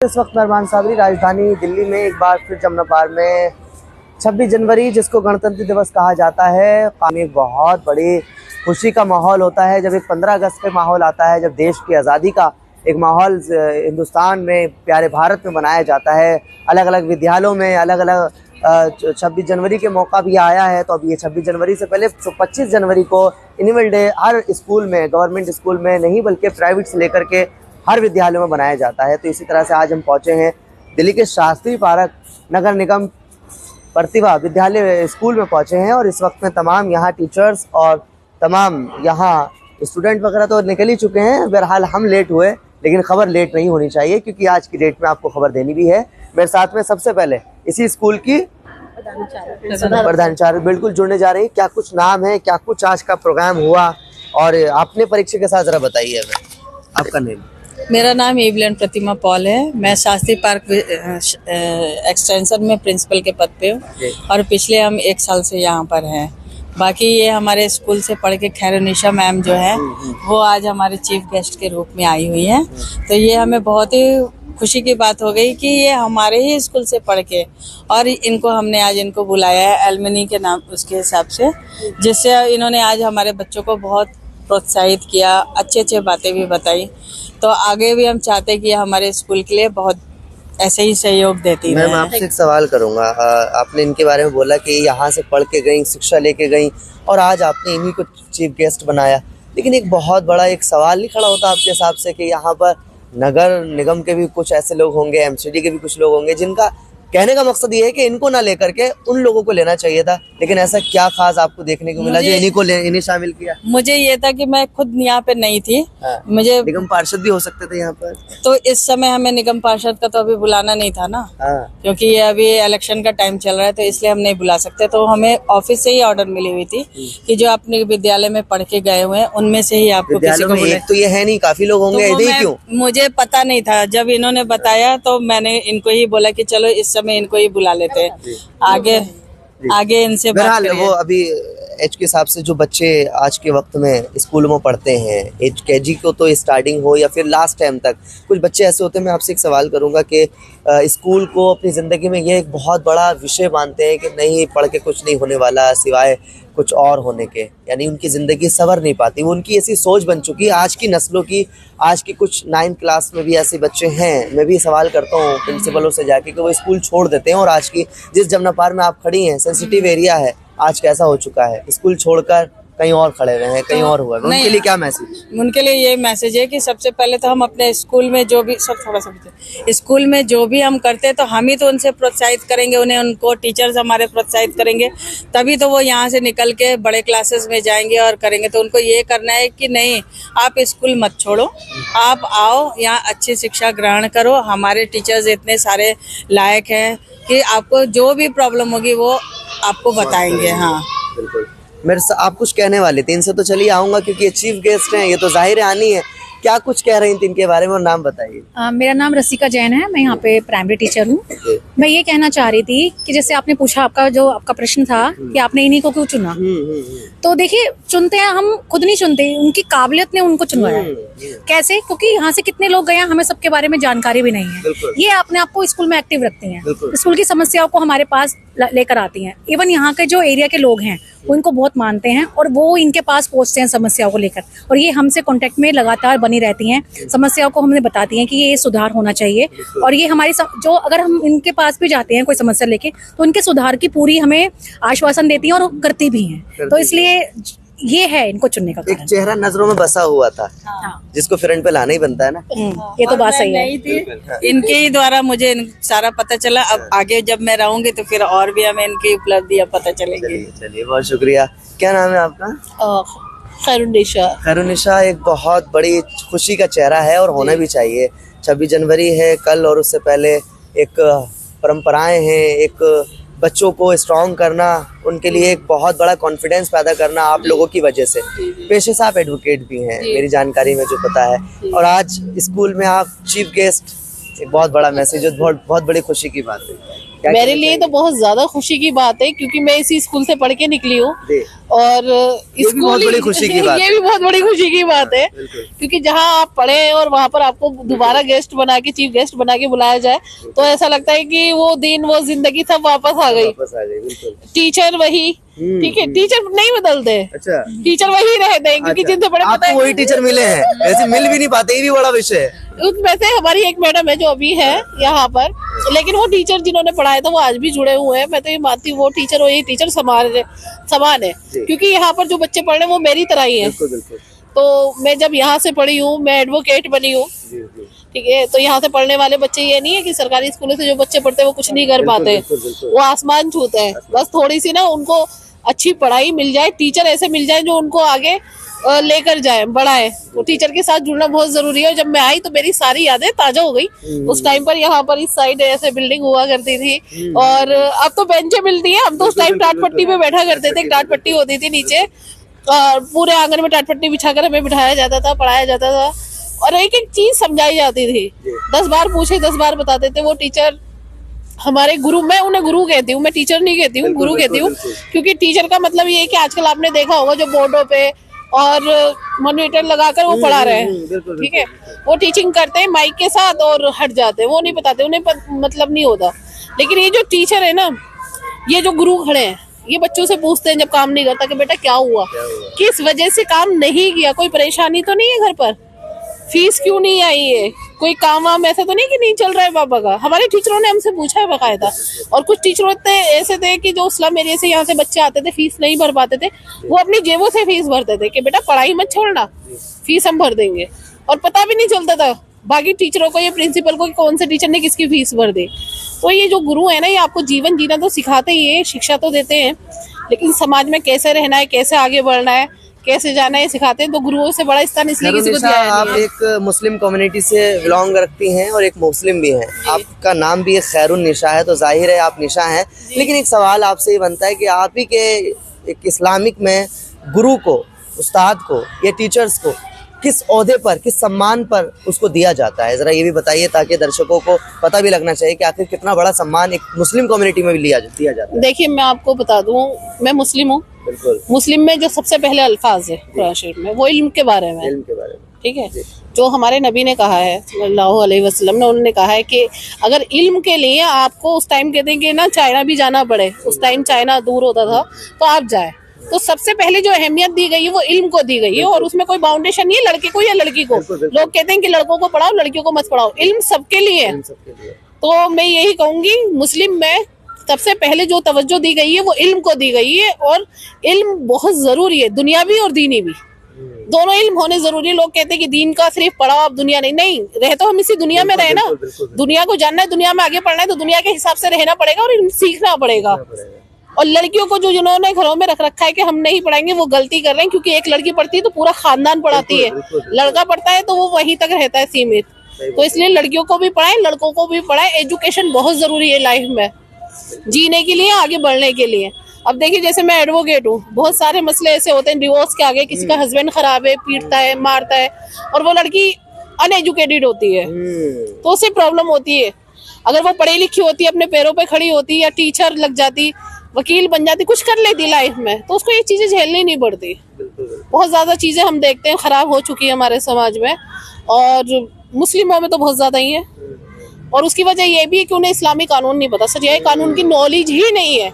इस वक्त मेहरबान साबरी राजधानी दिल्ली में एक बार फिर जमुना पार में 26 जनवरी जिसको गणतंत्र दिवस कहा जाता है, एक बहुत बड़ी खुशी का माहौल होता है। जब एक 15 अगस्त का माहौल आता है, जब देश की आज़ादी का एक माहौल हिंदुस्तान में, प्यारे भारत में बनाया जाता है, अलग अलग विद्यालयों में अलग अलग 26 जनवरी के मौका भी आया है। तो अब ये 26 जनवरी से पहले 25 जनवरी को एनुअल डे हर स्कूल में, गवर्नमेंट स्कूल में नहीं बल्कि प्राइवेट से लेकर के हर विद्यालयों में बनाया जाता है। तो इसी तरह से आज हम पहुंचे हैं दिल्ली के शास्त्री पार्क नगर निगम प्रतिभा विद्यालय स्कूल में पहुंचे हैं और इस वक्त में तमाम यहाँ टीचर्स और तमाम यहाँ स्टूडेंट वगैरह तो निकल ही चुके हैं। बहरहाल हम लेट हुए, लेकिन खबर लेट नहीं होनी चाहिए क्योंकि आज की डेट में आपको खबर देनी भी है। मेरे साथ में सबसे पहले इसी स्कूल की प्रधानाचार्य बिल्कुल जुड़ने जा रही है। क्या कुछ नाम है, क्या कुछ आज का प्रोग्राम हुआ और अपने परीक्षा के साथ जरा बताइए हमें। आपका नेम? मेरा नाम एवलन प्रतिमा पॉल है। मैं शास्त्री पार्क एक्सटेंशन में प्रिंसिपल के पद पे हूँ और पिछले हम 1 साल से यहाँ पर हैं। बाकी ये हमारे स्कूल से पढ़ के खैरुनिशा मैम जो है वो आज हमारे चीफ गेस्ट के रूप में आई हुई हैं। तो ये हमें बहुत ही खुशी की बात हो गई कि ये हमारे ही स्कूल से पढ़ के, और इनको हमने आज इनको बुलाया है एलुमनी के नाम उसके हिसाब से, जिससे इन्होंने आज हमारे बच्चों को बहुत प्रोत्साहित किया, अच्छे अच्छे बातें भी बताई। तो आगे भी हम चाहते हैं कि हमारे स्कूल के लिए बहुत ऐसे ही सहयोग देती है। मैं आपसे एक सवाल करूंगा। आपने इनके बारे में बोला कि यहाँ से पढ़ के गई, शिक्षा लेके गई और आज आपने इन्हीं को चीफ गेस्ट बनाया, लेकिन एक बहुत बड़ा एक सवाल नहीं खड़ा होता आपके हिसाब से कि यहाँ पर नगर निगम के भी कुछ ऐसे लोग होंगे, एमसीडी के भी कुछ लोग होंगे जिनका कहने का मकसद ये है कि इनको ना लेकर के उन लोगों को लेना चाहिए था, लेकिन ऐसा क्या खास आपको देखने को मिला जो इन्हीं शामिल किया? मुझे ये था कि मैं खुद यहाँ पे नहीं थी। मुझे निगम पार्षद भी हो सकते थे यहाँ पर, तो इस समय हमें निगम पार्षद का तो अभी बुलाना नहीं था ना, क्योंकि ये अभी इलेक्शन का टाइम चल रहा है, तो इसलिए हम नहीं बुला सकते। तो हमें ऑफिस से ही ऑर्डर मिली हुई थी कि जो अपने विद्यालय में पढ़ के गए हुए हैं उनमें से ही आपको किसी को बुलाएं। तो ये है नहीं, काफी लोग होंगे, क्यों? मुझे पता नहीं था। जब इन्होंने बताया तो मैंने इनको ही बोला कि चलो इस समय इनको ही बुला लेते हैं, आगे इनसे बात करिए। वो अभी एज के हिसाब से जो बच्चे आज के वक्त में स्कूलों में पढ़ते हैं, एज केजी को तो स्टार्टिंग हो या फिर लास्ट टाइम तक, कुछ बच्चे ऐसे होते हैं, मैं आपसे एक सवाल करूंगा कि स्कूल को अपनी ज़िंदगी में ये एक बहुत बड़ा विषय मानते हैं कि नहीं पढ़ के कुछ नहीं होने वाला सिवाय कुछ और होने के, यानी उनकी ज़िंदगी संवर नहीं पाती। वो उनकी ऐसी सोच बन चुकी है आज की नस्लों की। आज की कुछ 9th क्लास में भी ऐसे बच्चे हैं, मैं भी सवाल करता हूँ प्रिंसिपलों से जाके कि वो स्कूल छोड़ देते हैं और आज की जिस जमुना पार में आप खड़ी हैं, सेंसिटिव एरिया है, आज कैसा हो चुका है, स्कूल छोड़कर कहीं और खड़े रहे हैं, कहीं और हुआ। उनके लिए क्या मैसेज? उनके लिए ये मैसेज है कि सबसे पहले तो हम अपने स्कूल में जो भी स्कूल में जो भी हम करते हैं तो हम ही तो उनसे प्रोत्साहित करेंगे, उनको टीचर्स हमारे प्रोत्साहित करेंगे, तभी तो वो यहाँ से निकल के बड़े क्लासेस में जाएंगे और करेंगे। तो उनको ये करना है कि नहीं, आप स्कूल मत छोड़ो, आप आओ यहाँ अच्छी शिक्षा ग्रहण करो। हमारे टीचर्स इतने सारे लायक हैं कि आपको जो भी प्रॉब्लम होगी वो आपको बताएंगे। हाँ बिल्कुल। आप कुछ कहने वाले थे, इनसे तो चलिए आऊंगा क्योंकि ये चीफ गेस्ट हैं, ये तो जाहिर है आनी है। क्या कुछ कह रही थी इनके बारे में और नाम बताइए। मेरा नाम रसिका जैन है, मैं यहाँ पे प्राइमरी टीचर हूँ। मैं ये कहना चाह रही थी कि जैसे आपने पूछा, आपका प्रश्न था कि आपने इन्हीं को क्यों चुना, तो देखिए चुनते हैं हम खुद नहीं चुनते, उनकी काबिलियत ने उनको चुनवाया। कैसे? क्योंकि यहाँ से कितने लोग गए हैं हमें सबके बारे में जानकारी भी नहीं है। ये अपने आप को स्कूल में एक्टिव रखते हैं, स्कूल की समस्याओं को हमारे पास लेकर आती हैं। इवन यहाँ के जो एरिया के लोग हैं वो इनको बहुत मानते हैं और वो इनके पास पहुंचते हैं समस्याओं को लेकर, और ये हमसे कांटेक्ट में लगातार बनी रहती हैं, समस्याओं को हमें बताती हैं कि ये सुधार होना चाहिए। और ये हमारी जो अगर हम इनके पास भी जाते हैं कोई समस्या लेके तो उनके सुधार की पूरी हमें आश्वासन देती हैं और करती भी हैं। तो इसलिए ये है इनको चुनने का कारण। एक चेहरा नजरों में बसा हुआ था, जिसको फ्रंट पे लाना ही बनता है ना। ये तो बात सही है। इनके ही द्वारा मुझे सारा पता चला। अब आगे जब मैं रहूंगी तो फिर और भी हमें इनकी उपलब्धियां पता चलेंगी। चलिए बहुत शुक्रिया। क्या नाम है आपका? खैरुनिशा। खैरुनिशा एक बहुत बड़ी खुशी का चेहरा है और होना भी चाहिए। 26 जनवरी है कल, और उससे पहले एक परंपराएं हैं, एक बच्चों को स्ट्रॉन्ग करना, उनके लिए एक बहुत बड़ा कॉन्फिडेंस पैदा करना आप लोगों की वजह से। पेशे से आप एडवोकेट भी हैं मेरी जानकारी में जो पता है, और आज स्कूल में आप चीफ गेस्ट, एक बहुत बड़ा मैसेज, बहुत बड़ी खुशी की बात है। क्या मेरे कहना लिए तो बहुत ज्यादा खुशी की बात है, क्योंकि मैं इसी स्कूल से पढ़ के निकली हूँ जी। और ये भी बहुत बड़ी खुशी की बात ये भी बहुत बड़ी खुशी की बात है, बिल्कुल। क्योंकि जहाँ आप पढ़े और वहाँ पर आपको दोबारा गेस्ट बना के, चीफ गेस्ट बना के बुलाया जाए, तो ऐसा लगता है कि वो दिन, वो जिंदगी सब वापस आ गई। वापस आ गई, बिल्कुल। टीचर वही, ठीक है, टीचर नहीं बदलते, अच्छा, टीचर वही रहते हैं, क्योंकि अच्छा। जिनसे बड़े पता आपको वही टीचर मिले हैं, वैसे मिल भी नहीं पाते, ये भी बड़ा विषय है। उसमें से हमारी एक मैडम है जो अभी है यहाँ पर, लेकिन वो टीचर जिन्होंने पढ़ाया था वो आज भी जुड़े हुए हैं। मैं तो ये मानती हूँ वो टीचर और ये टीचर समान है, जी। क्योंकि यहाँ पर जो बच्चे पढ़ रहे हैं वो मेरी तरह ही है। बिल्कुल बिल्कुल। तो मैं जब यहाँ से पढ़ी हूँ, मैं एडवोकेट बनी हूँ, जी जी। ठीक है, तो यहाँ से पढ़ने वाले बच्चे ये नहीं है कि सरकारी स्कूलों से जो बच्चे पढ़ते हैं वो कुछ नहीं कर बिल्कुल, पाते, बिल्कुल, बिल्कुल। वो आसमान छूते हैं। बस थोड़ी सी ना उनको अच्छी पढ़ाई मिल जाए, टीचर ऐसे मिल जाए जो उनको आगे लेकर जाए, बढ़ाए। तो टीचर के साथ जुड़ना बहुत जरूरी है। और जब मैं आई तो मेरी सारी यादें ताजा हो गई। उस टाइम पर यहाँ पर इस साइड ऐसे बिल्डिंग हुआ करती थी, और अब तो बेंचें मिलती हैं। हम तो उस टाइम टाट पट्टी पे बैठा करते थे, टाट पट्टी होती थी नीचे, और पूरे आंगन में टाट पट्टी बिछाकर हमें बिठाया जाता था, पढ़ाया जाता था, और एक एक चीज समझाई जाती थी। 10 बार पूछे 10 बार बताते थे वो टीचर, हमारे गुरु। मैं उन्हें गुरु कहती हूँ, मैं टीचर नहीं कहती हूँ, गुरु कहती हूँ, क्योंकि टीचर का मतलब ये है कि आजकल आपने देखा होगा जो बोर्डों पे और मॉनिटर लगाकर वो पढ़ा रहे हैं, ठीक है, वो टीचिंग करते हैं माइक के साथ और हट जाते हैं, वो नहीं बताते, उन्हें मतलब नहीं होता। लेकिन ये जो टीचर है ना, ये जो गुरु खड़े हैं, ये बच्चों से पूछते हैं जब काम नहीं करता कि बेटा क्या हुआ, किस वजह से काम नहीं किया, कोई परेशानी तो नहीं है घर पर, फीस क्यों नहीं आई है, कोई काम वाम ऐसा तो नहीं कि नहीं चल रहा है पापा का। हमारे टीचरों ने हमसे पूछा है बकायदा। और कुछ टीचर ऐसे थे कि जो स्लम एरिया से यहाँ से बच्चे आते थे, फीस नहीं भर पाते थे, वो अपनी जेबों से फीस भरते थे कि बेटा पढ़ाई मत छोड़ना, फीस हम भर देंगे। और पता भी नहीं चलता था बाकी टीचरों को, ये प्रिंसिपल को, कि कौन से टीचर ने किसकी फीस भर दी। तो ये जो गुरु है ना, ये आपको जीवन जीना तो सिखाते ही है, शिक्षा तो देते हैं, लेकिन समाज में कैसे रहना है, कैसे आगे बढ़ना है, कैसे जाना है सिखाते हैं। तो गुरुओं से बड़ा स्थान इसलिए किसी को दिया है। आप एक मुस्लिम कम्युनिटी से बिलोंग रखती हैं और एक मुस्लिम भी हैं, आपका नाम भी खैरुन निशा है, तो जाहिर है आप निशा हैं। लेकिन एक सवाल आपसे ये बनता है कि आप ही के एक इस्लामिक में गुरु को, उस्ताद को या टीचर्स को किस ओहदे पर, किस सम्मान पर उसको दिया जाता है, जरा ये भी बताइए, ताकि दर्शकों को पता भी लगना चाहिए कि आखिर कितना बड़ा सम्मान एक मुस्लिम कम्युनिटी में भी दिया जाता है। देखिए, मैं आपको बता दूं, मैं मुस्लिम हूँ। बिल्कुल। मुस्लिम में जो सबसे पहले अल्फाज है कुरान शरीफ में, वो इल्म के बारे में, इल्म के बारे में, ठीक है, जो हमारे नबी ने कहा है सल्लल्लाहु अलैहि वसल्लम ने, उन्होंने कहा है कि अगर इल्म के लिए आपको उस टाइम कहते हैं कि ना चाइना भी जाना पड़े, उस टाइम चाइना दूर होता था, तो आप जाए। तो सबसे पहले जो अहमियत दी गई है वो इल्म को दी गई है, और उसमें कोई बाउंडेशन नहीं है लड़के को या लड़की को। लोग कहते हैं कि लड़कों को पढ़ाओ, लड़कियों को मत पढ़ाओ, इल्म सबके लिए है। तो मैं यही कहूंगी, मुस्लिम में सबसे पहले जो तवज्जो दी गई है वो इल्म को दी गई है, और इल्म बहुत जरूरी है, दुनियावी और दीनी भी, दोनों इल्म होने जरूरी है। लोग कहते हैं कि दीन का सिर्फ पढ़ाओ आप दुनिया नहीं, रहे तो हम इसी दुनिया में रहे ना, दुनिया को जानना है, दुनिया में आगे पढ़ना है, तो दुनिया के हिसाब से रहना पड़ेगा और इल्म सीखना पड़ेगा। और लड़कियों को जो जिन्होंने घरों में रख रखा है कि हम नहीं पढ़ाएंगे, वो गलती कर रहे हैं, क्योंकि एक लड़की पढ़ती है तो पूरा खानदान पढ़ाती है, लड़का पढ़ता है तो वो वहीं तक रहता है सीमित। तो इसलिए लड़कियों को भी पढ़ाएं, लड़कों को भी पढ़ाएं। एजुकेशन बहुत जरूरी है लाइफ में, जीने के लिए, आगे बढ़ने के लिए। अब देखिए, जैसे मैं एडवोकेट हूँ, बहुत सारे मसले ऐसे होते हैं डिवोर्स के आगे, किसी का हस्बैंड खराब है, पीटता है, मारता है, और वो लड़की अनएजुकेटेड होती है, तो उससे प्रॉब्लम होती है। अगर वो पढ़ी लिखी होती, अपने पैरों पे खड़ी होती, या टीचर लग जाती, वकील बन जाती, कुछ कर लेती लाइफ में, तो उसको ये चीजें झेलनी नहीं पड़ती। बहुत ज्यादा चीजें हम देखते हैं खराब हो चुकी है हमारे समाज में, और मुस्लिमों में तो बहुत ज्यादा ही है। और उसकी वजह ये भी है कि उन्हें इस्लामी कानून नहीं पता, शरिया कानून की नॉलेज ही नहीं है,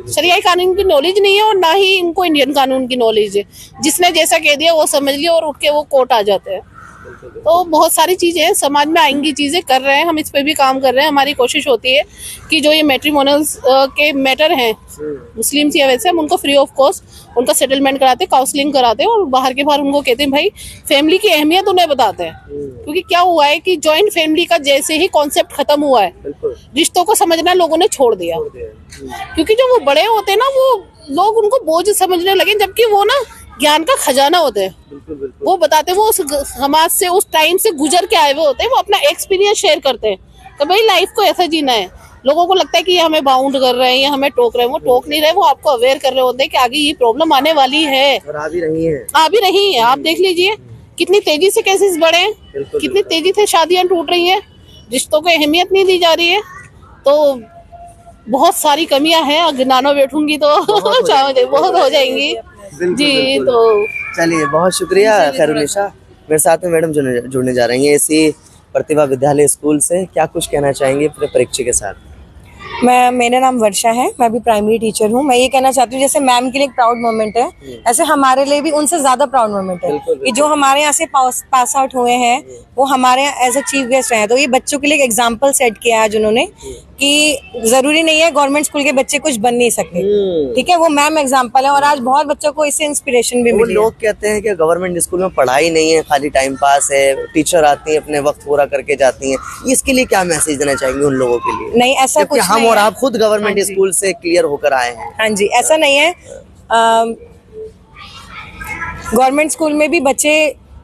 शरिया कानून की नॉलेज नहीं है, और ना ही इनको इंडियन कानून की नॉलेज है। जिसने जैसा कह दिया वो समझ लिया और उठ के वो कोर्ट आ जाते हैं। तो बहुत सारी चीजें समाज में आएंगी, चीजें कर रहे हैं, हम इस पे भी काम कर रहे हैं। हमारी कोशिश होती है कि जो ये मैट्रिमोनियल्स के मैटर हैं मुस्लिम या वैसे, हम उनको फ्री ऑफ कॉस्ट उनका सेटलमेंट कराते, काउंसलिंग कराते हैं, और बाहर के बाहर उनको कहते हैं भाई फैमिली की अहमियत उन्हें बताते हैं। क्योंकि क्या हुआ है कि जॉइंट फैमिली का जैसे ही कॉन्सेप्ट खत्म हुआ है, रिश्तों को समझना लोगों ने छोड़ दिया। क्योंकि जो वो बड़े होते हैं ना, वो लोग उनको बोझ समझने लगे, जबकि वो ना ज्ञान का खजाना होते हैं। वो बताते हैं, वो उस समाज से, उस टाइम से गुजर के आए हुए होते हैं, वो अपना एक्सपीरियंस शेयर करते हैं कि भाई लाइफ को ऐसा जीना है। लोगों को लगता है कि ये हमें बाउंड कर रहे हैं या हमें टोक रहे हैं, वो टोक नहीं रहे, वो आपको अवेयर कर रहे होते हैं कि आगे ये प्रॉब्लम आने वाली है, और आ भी रही है, आ भी रही है। आप देख लीजिए कितनी तेजी से केसेस बढ़े हैं, कितनी तेजी से शादियां टूट रही हैं, रिश्तों को अहमियत नहीं दी जा रही है। तो बहुत सारी कमियां हैं, अगर गिनानो बैठूंगी तो बहुत हो जाएंगी जी। तो चलिए बहुत शुक्रिया खैरुनिशा। मेरे साथ में मैडम जुड़ने जा रही हैं इसी प्रतिभा विद्यालय स्कूल से। क्या कुछ कहना चाहेंगे अपने परीक्षा के साथ? मेरा नाम वर्षा है, मैं भी प्राइमरी टीचर हूँ। मैं ये कहना चाहती हूँ जैसे मैम के लिए एक प्राउड मोमेंट है, ऐसे हमारे लिए भी उनसे ज्यादा प्राउड मोमेंट है कि जो हमारे यहाँ से पास आउट हुए हैं वो हमारे यहाँ एज ए चीफ गेस्ट रहे हैं। तो ये बच्चों के लिए एक एग्जाम्पल सेट किया है उन्होंने कि जरूरी नहीं है गवर्नमेंट स्कूल के बच्चे कुछ बन नहीं सकते, ठीक है। वो मैम एग्जाम्पल है और आज बहुत बच्चों को इससे इंस्पिरेशन भी मिली है। लोग कहते हैं कि गवर्नमेंट स्कूल में पढ़ाई नहीं है, खाली टाइम पास है, टीचर आती है अपने वक्त पूरा करके जाती हैं। इसके लिए क्या मैसेज देना चाहेंगे उन लोगों के लिए? नहीं, ऐसा कुछ हम और आप खुद गवर्नमेंट स्कूल से क्लियर होकर आए हैं। हाँ जी, ऐसा नहीं है। गवर्नमेंट स्कूल में भी बच्चे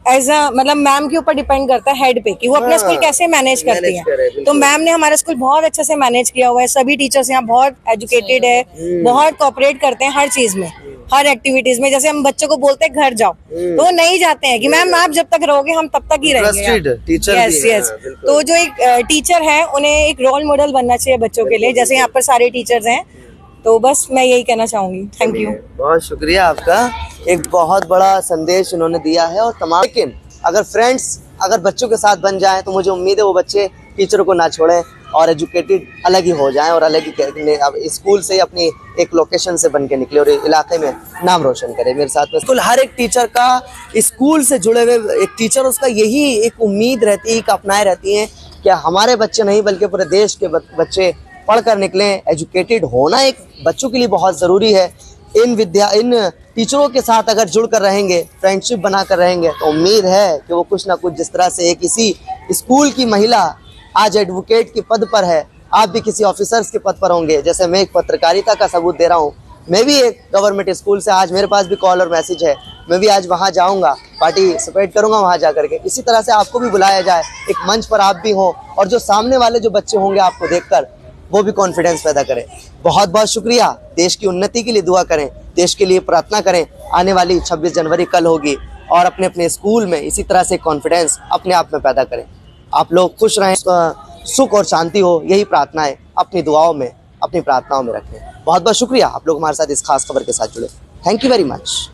एज अ मतलब मैम के ऊपर डिपेंड करता है हेड पे कि वो अपना स्कूल कैसे मैनेज करती हैं। तो मैम ने हमारा स्कूल बहुत अच्छे से मैनेज किया हुआ है। सभी टीचर्स यहाँ बहुत एजुकेटेड है, बहुत कोऑपरेट करते हैं हर चीज में, हर एक्टिविटीज में। जैसे हम बच्चों को बोलते हैं घर जाओ तो वो नहीं जाते हैं कि मैम आप जब तक रहोगे हम तब तक ही रहेंगे। Yes yes. तो जो एक टीचर है उन्हें एक रोल मॉडल बनना चाहिए बच्चों के लिए, जैसे यहाँ पर सारे टीचर्स हैं। तो बस मैं यही कहना चाहूंगी। थैंक यू, बहुत शुक्रिया आपका। एक बहुत बड़ा संदेश उन्होंने दिया है और तमाम, लेकिन अगर फ्रेंड्स अगर बच्चों के साथ बन जाएं तो मुझे उम्मीद है वो बच्चे टीचरों को ना छोड़ें और एजुकेटेड अलग ही हो जाएं और अलग ही स्कूल से अपनी एक लोकेशन से बन के निकले और इलाके में नाम रोशन करें। मेरे साथ में स्कूल, हर एक टीचर का स्कूल से जुड़े हुए एक टीचर, उसका यही एक उम्मीद रहती है, एक अपनाए रहती है कि हमारे बच्चे नहीं बल्कि पूरे देश के बच्चे पढ़कर निकलें। एजुकेटेड होना एक बच्चों के लिए बहुत ज़रूरी है। इन टीचरों के साथ अगर जुड़कर रहेंगे, फ्रेंडशिप बनाकर रहेंगे तो उम्मीद है कि वो कुछ ना कुछ, जिस तरह से एक इसी स्कूल की महिला आज एडवोकेट के पद पर है, आप भी किसी ऑफिसर्स के पद पर होंगे। जैसे मैं एक पत्रकारिता का सबूत दे रहा हूँ, मैं भी एक गवर्नमेंट स्कूल से, आज मेरे पास भी कॉल और मैसेज है, मैं भी आज वहाँ जाऊँगा, पार्टिसिपेट करूँगा वहाँ जा करके। इसी तरह से आपको भी बुलाया जाए, एक मंच पर आप भी हों और जो सामने वाले जो बच्चे होंगे आपको देखकर वो भी कॉन्फिडेंस पैदा करें। बहुत बहुत शुक्रिया। देश की उन्नति के लिए दुआ करें, देश के लिए प्रार्थना करें। आने वाली 26 जनवरी कल होगी और अपने अपने स्कूल में इसी तरह से कॉन्फिडेंस अपने आप में पैदा करें। आप लोग खुश रहें, सुख और शांति हो, यही प्रार्थनाएं अपनी दुआओं में, अपनी प्रार्थनाओं में रखें। बहुत बहुत शुक्रिया आप लोग हमारे साथ इस खास खबर के साथ जुड़े। Thank you very much.